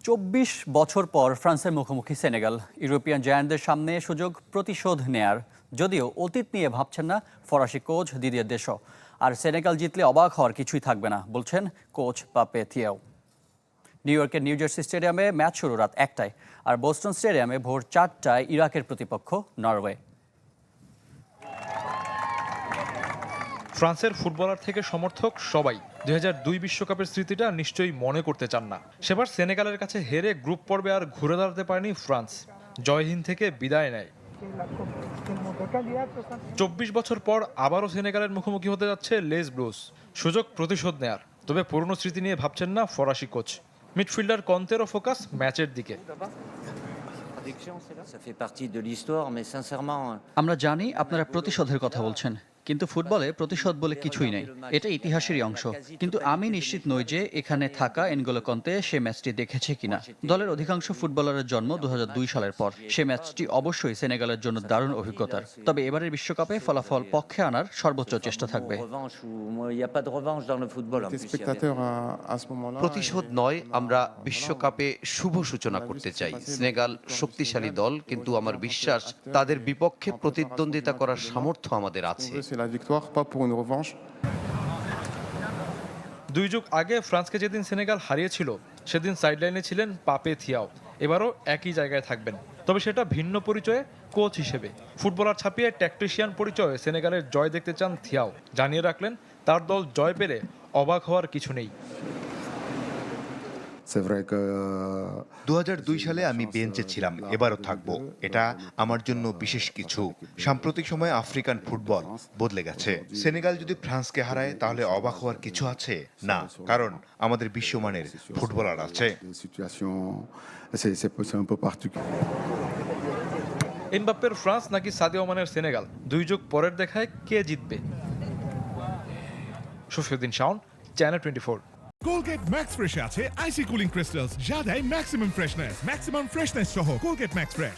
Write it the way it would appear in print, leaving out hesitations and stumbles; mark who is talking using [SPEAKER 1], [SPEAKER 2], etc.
[SPEAKER 1] ২৪ বছর পর ফ্রান্সের মুখোমুখি সেনেগাল। ইউরোপিয়ান জায়ান্টদের সামনে সুযোগ প্রতিশোধ নেয়ার, যদিও অতীত নিয়ে ভাবছেন না ফরাসি কোচ দিদিয়ের দেশও। আর সেনেগাল জিতলে অবাক হওয়ার কিছুই থাকবে না বলছেন কোচ পাপে থিয়াও। নিউ ইয়র্কের নিউ জার্সি স্টেডিয়ামে ম্যাচ শুরু রাত ১টায়, আর বোস্টন স্টেডিয়ামে ভোর ৪টায় ইরাকের প্রতিপক্ষ নরওয়ে।
[SPEAKER 2] ফ্রান্সের ফুটবলার থেকে সমর্থক সবাই ২০০২ বিশ্বকাপের স্মৃতিটা নিশ্চয়ই মনে করতে চান না। সেবার সেনেগালের কাছে হেরে গ্রুপ পর্বে আর ঘুরে দাঁড়াতে পারেনি ফ্রান্স, জয়হীন থেকে বিদায় নেয়। ২৪ বছর পর আবারও সেনেগালের মুখোমুখি হতে যাচ্ছে লেস ব্লুস। সুযোগ প্রতিশোধ নেয়ার, তবে পুরনো স্মৃতি নিয়ে ভাবছেন না ফরাসি কোচ। মিডফিল্ডার কন্তেরও ফোকাস ম্যাচের দিকে।
[SPEAKER 1] আমরা জানি আপনারা প্রতিশোধের কথা বলছেন, কিন্তু ফুটবলে প্রতিশোধ বলে কিছুই নেই, এটা ইতিহাসেরই অংশ। কিন্তু আমি নিশ্চিত নই যে এখানে থাকা এনগোলো কন্তে সে ম্যাচটি দেখেছে কিনা। দলের অধিকাংশ ফুটবলারের জন্ম ২০০২ সালের পর। সে ম্যাচটি অবশ্যই সেনেগালের জন্য দারুণ অভিজ্ঞতার। তবে এবারের বিশ্বকাপে ফলাফল পক্ষে আনার সর্বোচ্চ চেষ্টা থাকবে।
[SPEAKER 3] প্রতিশোধ নয়, আমরা বিশ্বকাপে শুভ সূচনা করতে চাই। সেনেগাল শক্তিশালী দল, কিন্তু আমার বিশ্বাস তাদের বিপক্ষে প্রতিদ্বন্দ্বিতা করার সামর্থ্য আমাদের আছে।
[SPEAKER 2] দুই যুগ আগে ফ্রান্সকে যেদিন সেনেগাল হারিয়েছিল, সেদিন সাইডলাইনে ছিলেন পাপে থিয়াও। এবারও একই জায়গায় থাকবেন, তবে সেটা ভিন্ন পরিচয়ে, কোচ হিসেবে। ফুটবলার ছাপিয়ে ট্যাকটিশিয়ান পরিচয়ে সেনেগালের জয় দেখতে চান থিয়াও। জানিয়ে রাখলেন তার দল জয় পেলে অবাক হওয়ার কিছু নেই।
[SPEAKER 4] ২০০২ সালে আমি বেঞ্চে ছিলাম, এবারও থাকবো। এটা আমার জন্য বিশেষ কিছু। সাম্প্রতিক সময়ে আফ্রিকান ফুটবল বদলে গেছে। সেনেগাল যদি ফ্রান্সকে হারায় তাহলে অবাক হওয়ার কিছু আছে না, কারণ আমাদের বিশ্বমানের ফুটবলার আছে।
[SPEAKER 2] এমবাপ্পের ফ্রান্স নাকি সাদিও মানের সেনেগাল, দুই যুগ পরের দেখায় কে জিতবে? Shafiuddin Shaon, channel 24।
[SPEAKER 5] Colgate max ফ্রেশে আছে আইসি কুলিং ক্রিস্টালস, যা দেয় ম্যাক্সিমাম ফ্রেশনেস সহ কোলগেট ম্যাক্স ফ্রেশ।